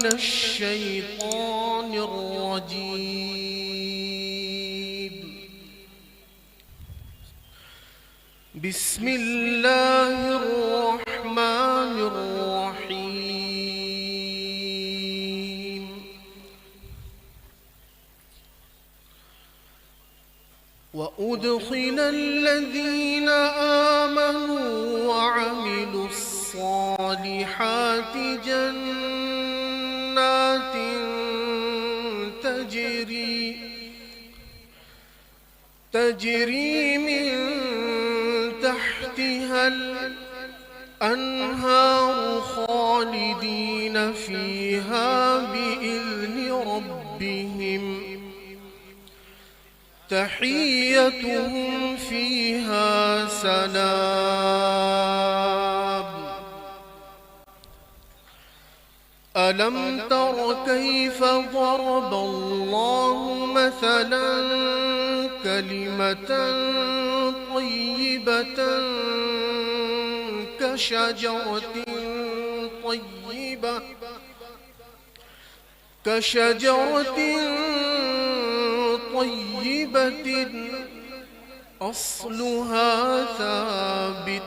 من الشيطان الرجيم. بسم الله الرحمن الرحيم. وأدخل الذين آمنوا وعملوا الصالحات جنات تجري من تحتها الأنهار خالدين فيها بإذن ربهم، تحيتهم فيها سلام. ألم تر كيف ضرب الله مثلا كلمة طيبة كشجرة طيبة أصلها ثابت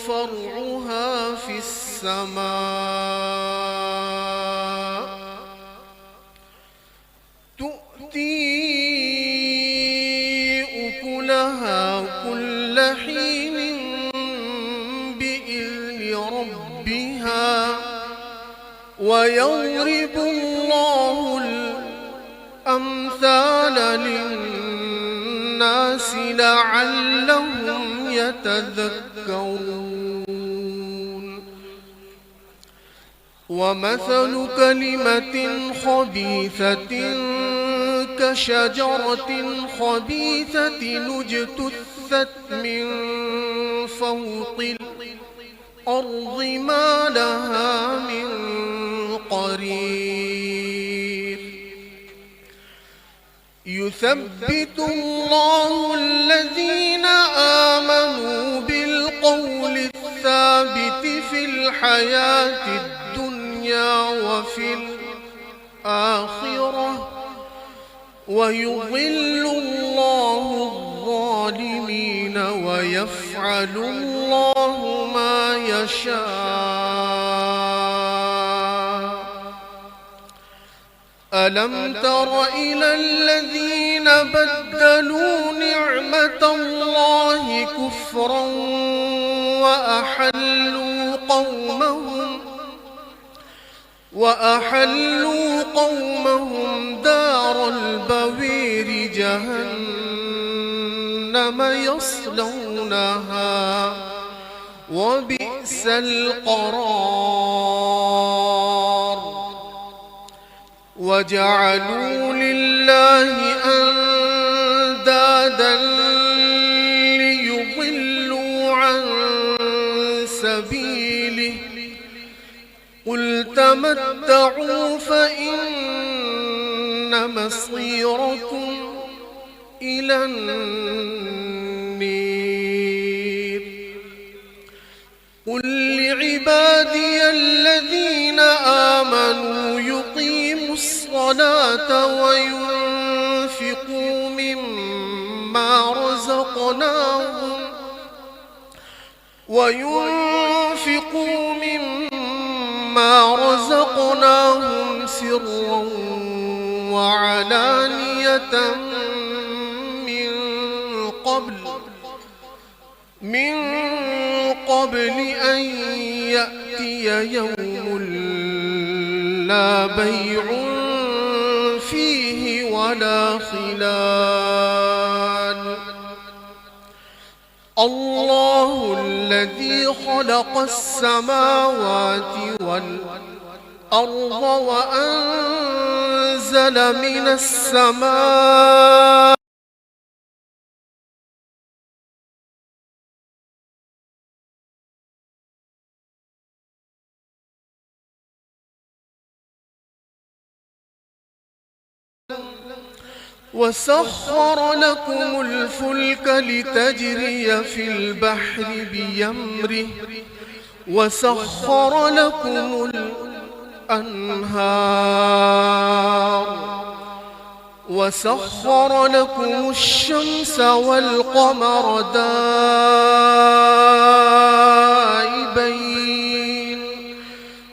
فرعها في السماء، تؤتي أكلها كل حين بإذن ربها، ويضرب الله الأمثال للناس لعلهم يتذكرون. ومثل كلمة خبيثة كشجرة خبيثة اجتثت من فوق الأرض ما لها من قرير. يثبت الله الذين آمنوا بالقول الثابت في الحياة الدنيا وفي الآخرة، ويضل الله الظالمين ويفعل الله ما يشاء. ألم تر إلى الذين بدلوا نعمة الله كفرا وأحلوا قومهم دار البوير جهنم يصلونها وبئس القرار. وجعلوا لله أندادا ليضلوا عن سبيله، قل تمتعوا فإن مصيركم إلى النير. قل لعبادي الذين آمنوا يقيموا الصلاة وينفقوا مما رزقناهم سرا وعلانية من قبل أن يأتي يوم لا بيع فيه ولا خلال. الله الذي خلق السماوات والأرض وأنزل من السماء وسخر لكم الفلك لتجري في البحر بأمره وسخر لكم الأنهار وسخر لكم الشمس والقمر دائبين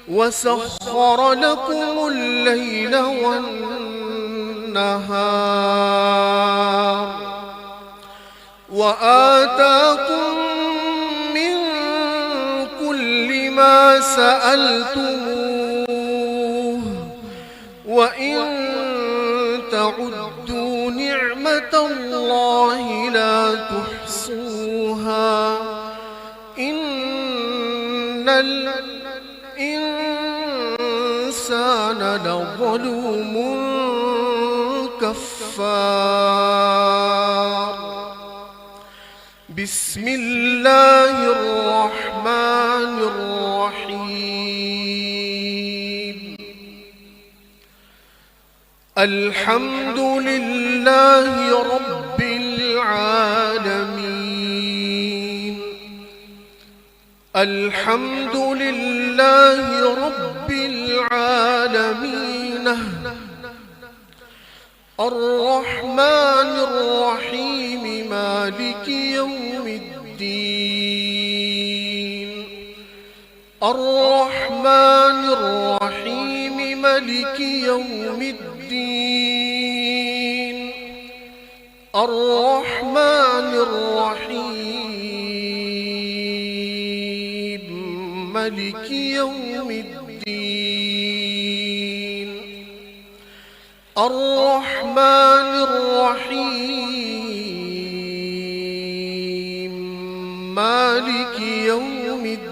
وسخر لكم الليل والنهار وآتاكم من كل ما سألتموه وإن تعدوا نعمة الله لا تحصوها إن الإنسان لظلوم كفار. بسم الله الرحمن الرحيم. الحمد لله رب العالمين. الحمد لله رب العالمين. الرحمن الرحيم مالك يوم الدين. الرحمن الرحيم مالك يوم الدين. الرحمن الرحيم مالك يوم الدين. الرحمن الرحيم مالك يوم الدين.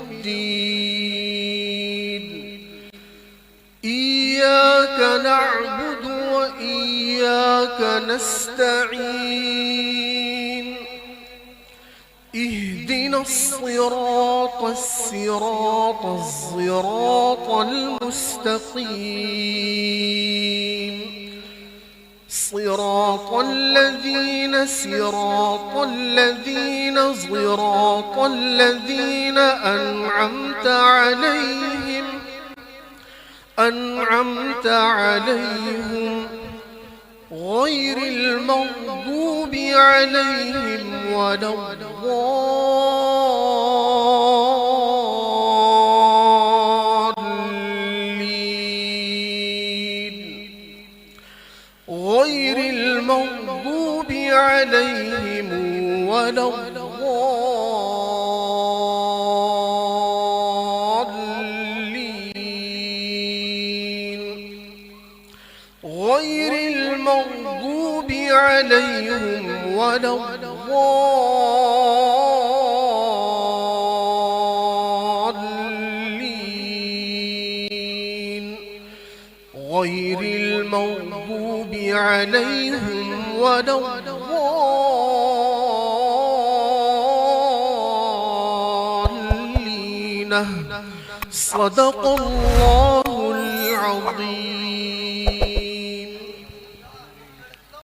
إياك نعبد وإياك نستعين. اهدنا الصراط المستقيم. صراط الذين أنعمت عليهم غير المغضوب عليهم ولا الضالين. غير المغضوب عليهم ولا الضالين. غير المغضوب عليهم ولا الضالين. غير المغضوب عليهم ولا الضالين. صدق الله العظيم.